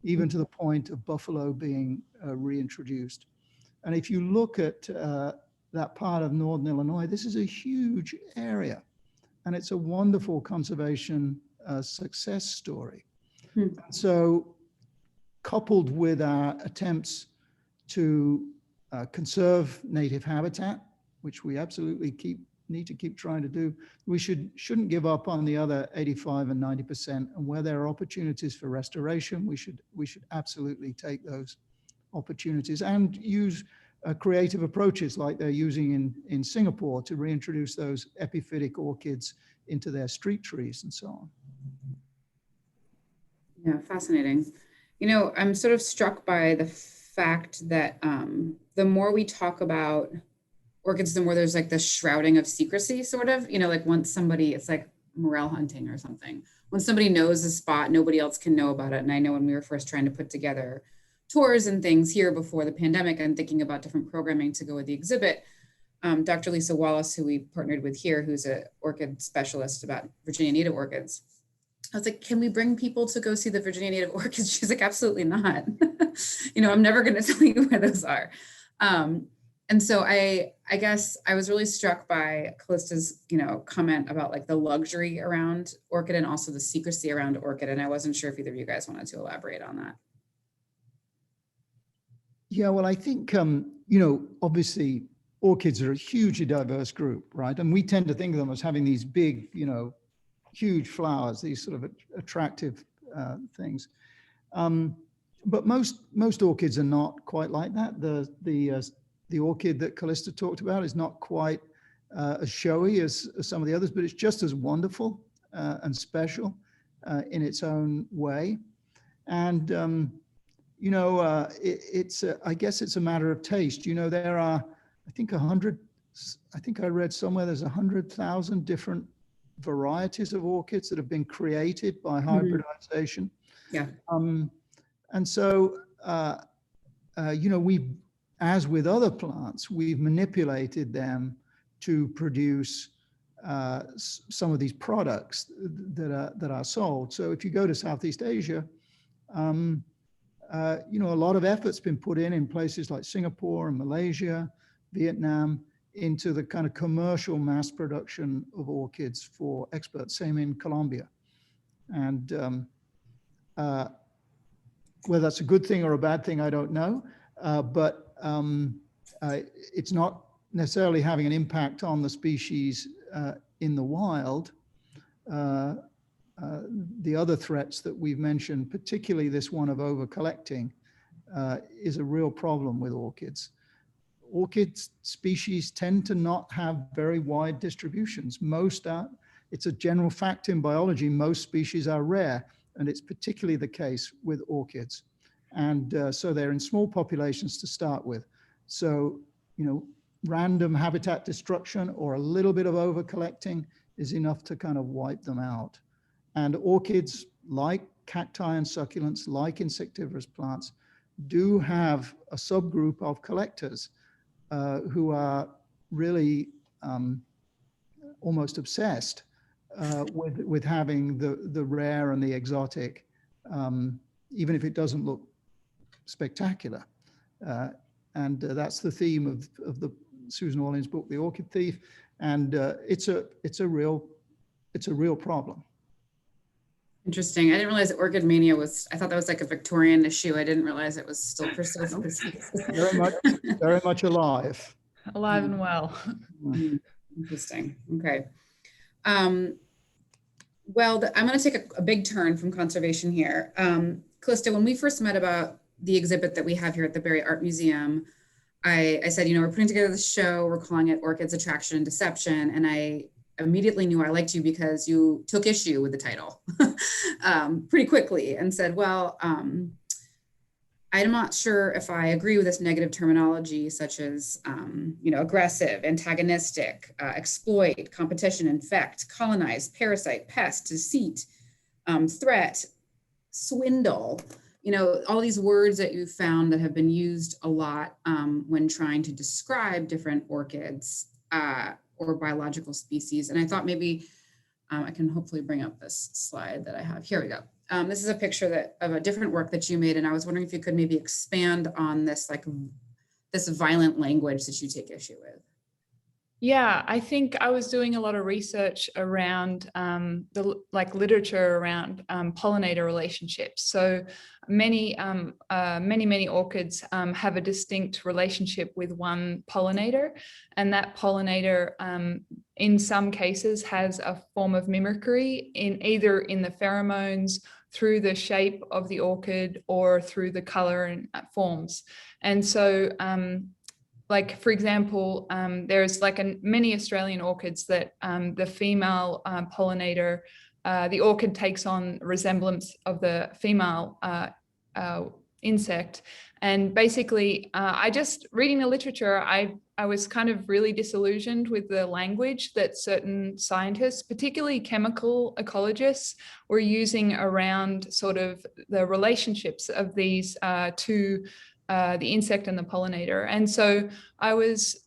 even to the point of buffalo being reintroduced. And if you look at that part of northern Illinois, this is a huge area. And it's a wonderful conservation success story. So coupled with our attempts to conserve native habitat, which we absolutely need to keep trying to do, we shouldn't give up on the other 85 and 90%. And where there are opportunities for restoration, we should absolutely take those opportunities and use creative approaches like they're using in Singapore to reintroduce those epiphytic orchids into their street trees and so on. Yeah, fascinating. You know, I'm sort of struck by the fact that the more we talk about orchids, the more there's like this shrouding of secrecy, sort of, you know, like once somebody, it's like morel hunting or something. When somebody knows a spot, nobody else can know about it. And I know when we were first trying to put together tours and things here before the pandemic and thinking about different programming to go with the exhibit, Dr. Lisa Wallace, who we partnered with here, who's an orchid specialist about Virginia native orchids, I was like, can we bring people to go see the Virginia native orchids? She's like, absolutely not. You know, I'm never going to tell you where those are. And so I guess I was really struck by Calista's, you know, comment about like the luxury around orchid and also the secrecy around orchid. And I wasn't sure if either of you guys wanted to elaborate on that. Yeah, well, I think, you know, obviously orchids are a hugely diverse group, right? And we tend to think of them as having these big, you know, huge flowers, these sort of attractive things. But most orchids are not quite like that. The orchid that Calista talked about is not quite as showy as some of the others, but it's just as wonderful and special in its own way. And you know, I guess it's a matter of taste. You know, there are, I think I read somewhere there's 100,000 different varieties of orchids that have been created by hybridization. Yeah. And so, you know, as with other plants, we've manipulated them to produce some of these products that are sold. So if you go to Southeast Asia, you know, a lot of effort's been put in places like Singapore and Malaysia, Vietnam, into the kind of commercial mass production of orchids for export. Same in Colombia. And whether that's a good thing or a bad thing, I don't know. But it's not necessarily having an impact on the species in the wild. The other threats that we've mentioned, particularly this one of over-collecting, is a real problem with orchids. Orchid species tend to not have very wide distributions. Most are, it's a general fact in biology, most species are rare, and it's particularly the case with orchids. And so they're in small populations to start with. So, you know, random habitat destruction or a little bit of over-collecting is enough to kind of wipe them out. And orchids, like cacti and succulents, like insectivorous plants, do have a subgroup of collectors who are really almost obsessed with having the rare and the exotic, even if it doesn't look spectacular. And that's the theme of the Susan Orlean's book, The Orchid Thief, and it's a real problem. Interesting. I didn't realize that orchid mania was, I thought that was like a Victorian issue. I didn't realize it was still persistent. Very much alive. Alive and well. Interesting. Okay. Well, I'm going to take a big turn from conservation here. Calista, when we first met about the exhibit that we have here at the Barry Art Museum, I said, you know, we're putting together this show, we're calling it Orchids, Attraction, and Deception. And I immediately knew I liked you because you took issue with the title pretty quickly and said, well, I'm not sure if I agree with this negative terminology, such as, aggressive, antagonistic, exploit, competition, infect, colonize, parasite, pest, deceit, threat, swindle. All these words that you've found that have been used a lot when trying to describe different orchids or biological species. And I thought maybe I can hopefully bring up this slide that I have. Here we go. This is a picture of a different work that you made, and I was wondering if you could maybe expand on this, this violent language that you take issue with. Yeah, I think I was doing a lot of research around the literature around pollinator relationships. So many orchids have a distinct relationship with one pollinator, and that pollinator in some cases has a form of mimicry either in the pheromones, through the shape of the orchid, or through the color and forms. And so for example, there's many Australian orchids that the female pollinator, the orchid takes on resemblance of the female insect. And basically, I just reading the literature, I was kind of really disillusioned with the language that certain scientists, particularly chemical ecologists, were using around sort of the relationships of these two, the insect and the pollinator. And so I was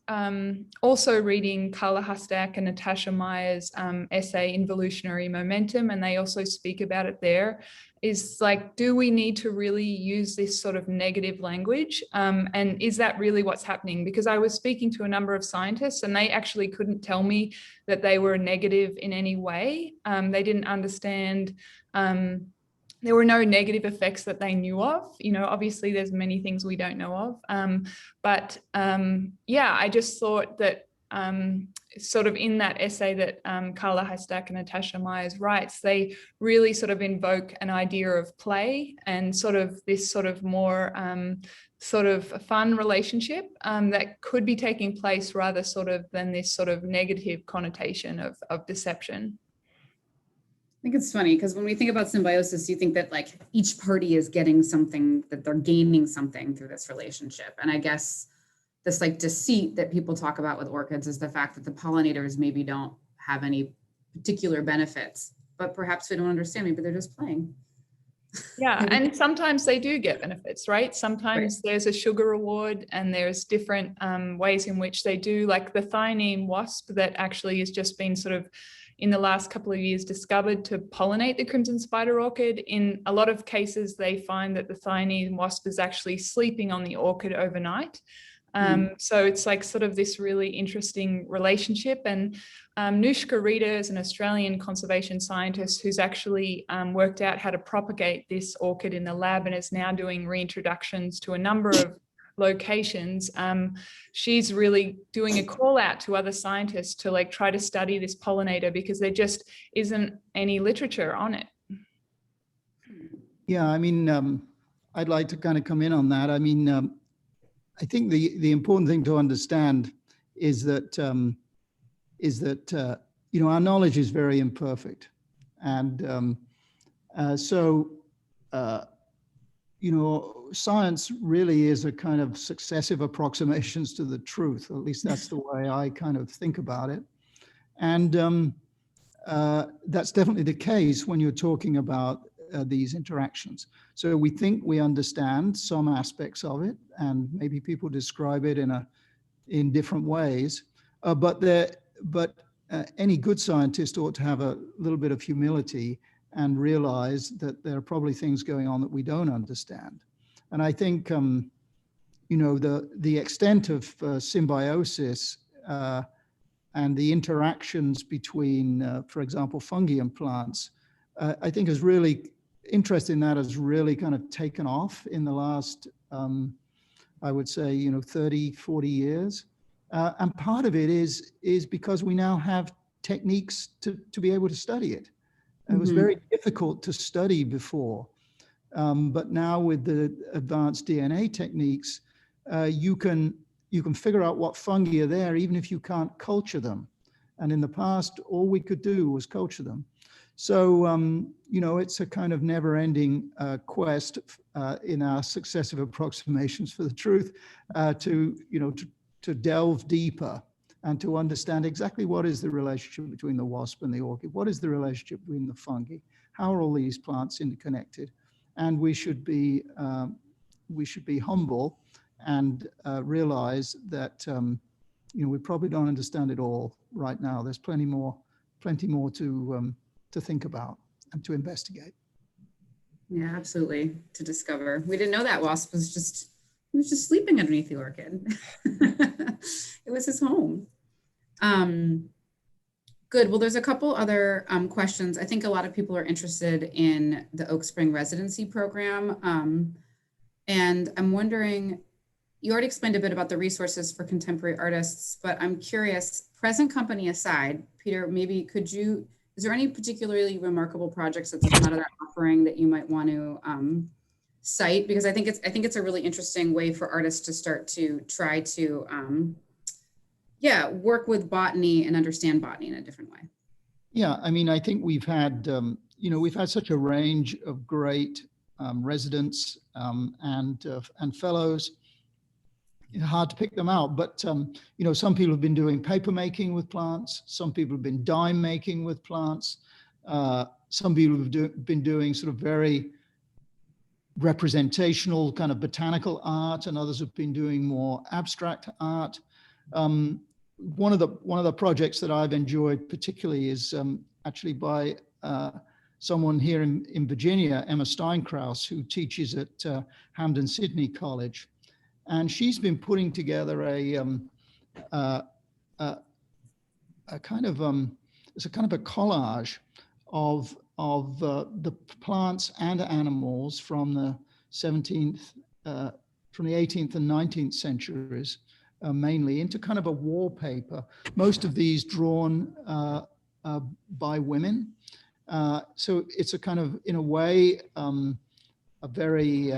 also reading Carla Hustak and Natasha Meyer's essay, Involutionary Momentum, and they also speak about it there. Is do we need to really use this sort of negative language? And is that really what's happening? Because I was speaking to a number of scientists and they actually couldn't tell me that they were negative in any way. They didn't understand there were no negative effects that they knew of. Obviously there's many things we don't know of. But I just thought that sort of in that essay that Carla Hustak and Natasha Myers writes, they really sort of invoke an idea of play and sort of this sort of more sort of a fun relationship that could be taking place rather sort of than this sort of negative connotation of deception. I think it's funny because when we think about symbiosis, you think that each party is getting something, that they're gaining something through this relationship. And I guess this deceit that people talk about with orchids is the fact that the pollinators maybe don't have any particular benefits, but perhaps we don't understand, maybe they're just playing. Yeah, and sometimes they do get benefits, right? Sometimes there's a sugar reward and there's different ways in which they do, like the thionine wasp that actually has just been sort of in the last couple of years discovered to pollinate the crimson spider orchid. In a lot of cases, they find that the thionine wasp is actually sleeping on the orchid overnight. So it's sort of this really interesting relationship. And Nushka Rita is an Australian conservation scientist who's actually worked out how to propagate this orchid in the lab and is now doing reintroductions to a number of locations. She's really doing a call out to other scientists to try to study this pollinator because there just isn't any literature on it. Yeah, I mean, I'd like to kind of come in on that. I mean, I think the important thing to understand is that our knowledge is very imperfect, and science really is a kind of successive approximations to the truth. At least that's the way I kind of think about it, and that's definitely the case when you're talking about these interactions. So we think we understand some aspects of it, and maybe people describe it in different ways. But any good scientist ought to have a little bit of humility and realize that there are probably things going on that we don't understand. And I think the extent of symbiosis and the interactions between, for example, fungi and plants, I think is really interest in that has really kind of taken off in the last, I would say, 30, 40 years. And part of it is because we now have techniques to be able to study it. It was very difficult to study before. But now with the advanced DNA techniques, you can figure out what fungi are there even if you can't culture them. And in the past, all we could do was culture them. So, you know, it's a kind of never-ending quest in our successive approximations for the truth to delve deeper and to understand exactly what is the relationship between the wasp and the orchid, what is the relationship between the fungi, how are all these plants interconnected, and we should be humble and realize that you know, we probably don't understand it all right now. There's plenty more to think about and to investigate. Yeah, absolutely. To discover. We didn't know that wasp was just sleeping underneath the orchid. It was his home. Good. Well, there's a couple other questions. I think a lot of people are interested in the Oak Spring residency program. And I'm wondering, you already explained a bit about the resources for contemporary artists, but I'm curious, present company aside, Peter, maybe is there any particularly remarkable projects that's come out of that offering that you might want to cite? Because I think it's a really interesting way for artists to start to try to work with botany and understand botany in a different way. Yeah, I mean, I think we've had such a range of great residents and fellows. It's hard to pick them out, but you know, some people have been doing paper making with plants. Some people have been dye making with plants. Some people have been doing sort of very representational kind of botanical art, and others have been doing more abstract art. One of the projects that I've enjoyed particularly is actually by someone here in Virginia, Emma Steinkraus, who teaches at Hampden Sydney College. And she's been putting together a kind of a collage of the plants and animals from the 18th and 19th centuries, mainly into kind of a wallpaper. Most of these drawn by women. So it's a kind of, in a way, a very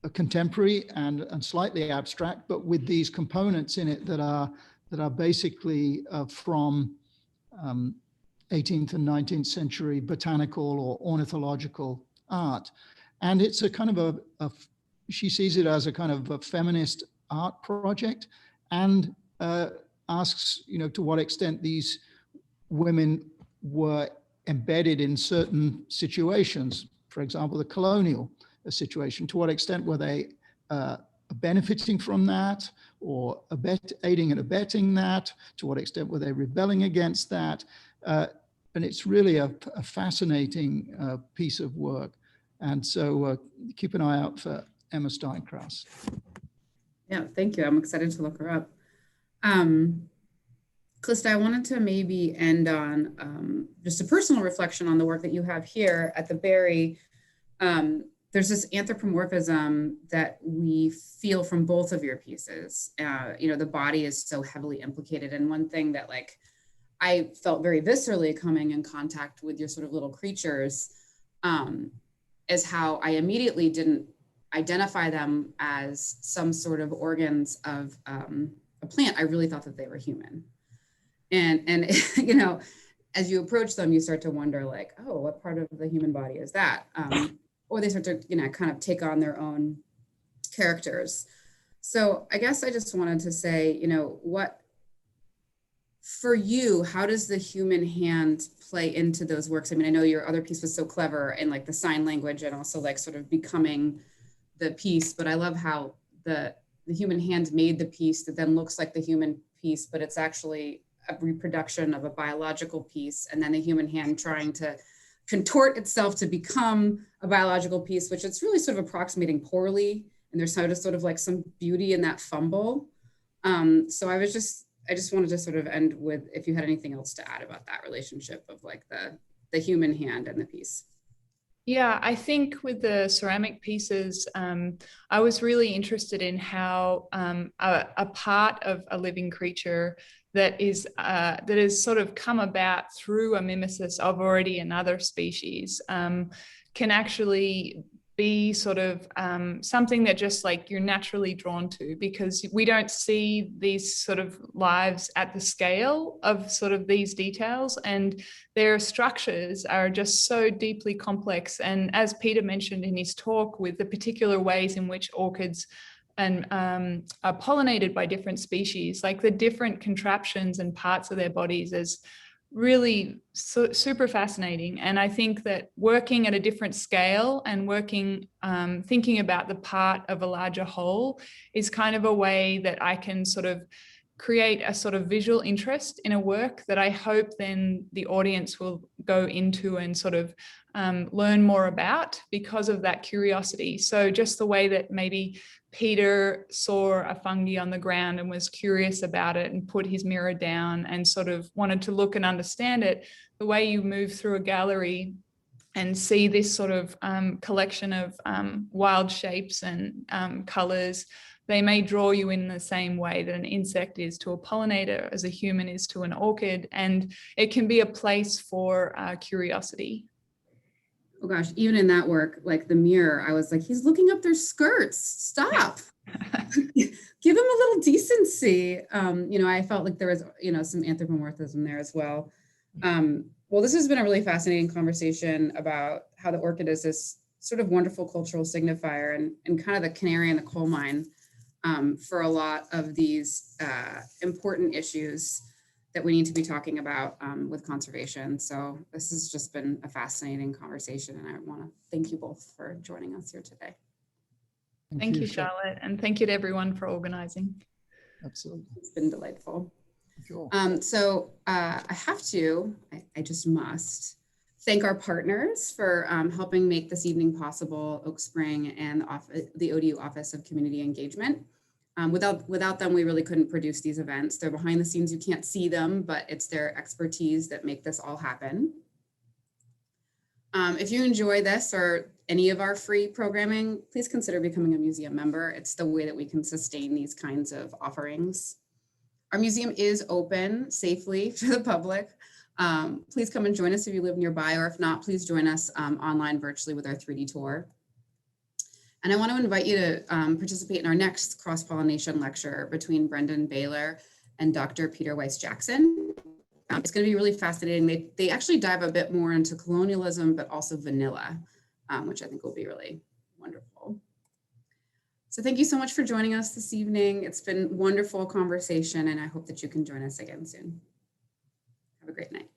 a contemporary and slightly abstract, but with these components in it that are basically from 18th and 19th century botanical or ornithological art. And it's a kind of she sees it as a kind of a feminist art project, and asks, you know, to what extent these women were embedded in certain situations, for example, the colonial situation. To what extent were they benefiting from that, or aiding and abetting that? To what extent were they rebelling against that? And it's really a fascinating piece of work. And so keep an eye out for Emma Steinkraus. Yeah, thank you. I'm excited to look her up. Calista, I wanted to maybe end on just a personal reflection on the work that you have here at the Berry. There's this anthropomorphism that we feel from both of your pieces. You know, the body is so heavily implicated. And one thing that I felt very viscerally coming in contact with your sort of little creatures is how I immediately didn't identify them as some sort of organs of a plant. I really thought that they were human. And you know, as you approach them, you start to wonder oh, what part of the human body is that? Or they start to, you know, kind of take on their own characters. So I guess I just wanted to say, you know, for you, how does the human hand play into those works? I mean, I know your other piece was so clever in the sign language and also sort of becoming the piece, but I love how the human hand made the piece that then looks like the human piece, but it's actually a reproduction of a biological piece, and then the human hand trying to contort itself to become a biological piece, which it's really sort of approximating poorly. And there's sort of some beauty in that fumble. So I just wanted to sort of end with, if you had anything else to add about that relationship of the human hand and the piece. Yeah, I think with the ceramic pieces, I was really interested in how a part of a living creature that is sort of come about through a mimesis of already another species can actually be sort of something that just like you're naturally drawn to, because we don't see these sort of lives at the scale of sort of these details, and their structures are just so deeply complex. And as Peter mentioned in his talk, with the particular ways in which orchids and are pollinated by different species, like the different contraptions and parts of their bodies is really super fascinating. And I think that working at a different scale and working, thinking about the part of a larger whole is kind of a way that I can sort of create a sort of visual interest in a work that I hope then the audience will go into and sort of learn more about because of that curiosity. So just the way that maybe Peter saw a fungi on the ground and was curious about it and put his mirror down and sort of wanted to look and understand it, the way you move through a gallery and see this sort of collection of wild shapes and colors, they may draw you in the same way that an insect is to a pollinator, as a human is to an orchid, and it can be a place for curiosity. Oh gosh, even in that work, like the mirror, I was like, he's looking up their skirts. Stop. Give him a little decency. I felt like there was, some anthropomorphism there as well. Well, this has been a really fascinating conversation about how the orchid is this sort of wonderful cultural signifier and kind of the canary in the coal mine for a lot of these important issues that we need to be talking about with conservation. So this has just been a fascinating conversation, and I want to thank you both for joining us here today. Thank you, Charlotte, and thank you to everyone for organizing. Absolutely. It's been delightful. Sure. So I just must thank our partners for helping make this evening possible, Oak Spring and the ODU Office of Community Engagement. Without them, we really couldn't produce these events. They're behind the scenes, you can't see them, but it's their expertise that make this all happen. If you enjoy this or any of our free programming, please consider becoming a museum member. It's the way that we can sustain these kinds of offerings. Our museum is open safely to the public. Please come and join us if you live nearby, or if not, please join us online virtually with our 3D tour. And I want to invite you to participate in our next cross-pollination lecture between Brendan Baylor and Dr. Peter Weiss-Jackson. It's going to be really fascinating. They actually dive a bit more into colonialism, but also vanilla, which I think will be really wonderful. So thank you so much for joining us this evening. It's been a wonderful conversation, and I hope that you can join us again soon. Have a great night.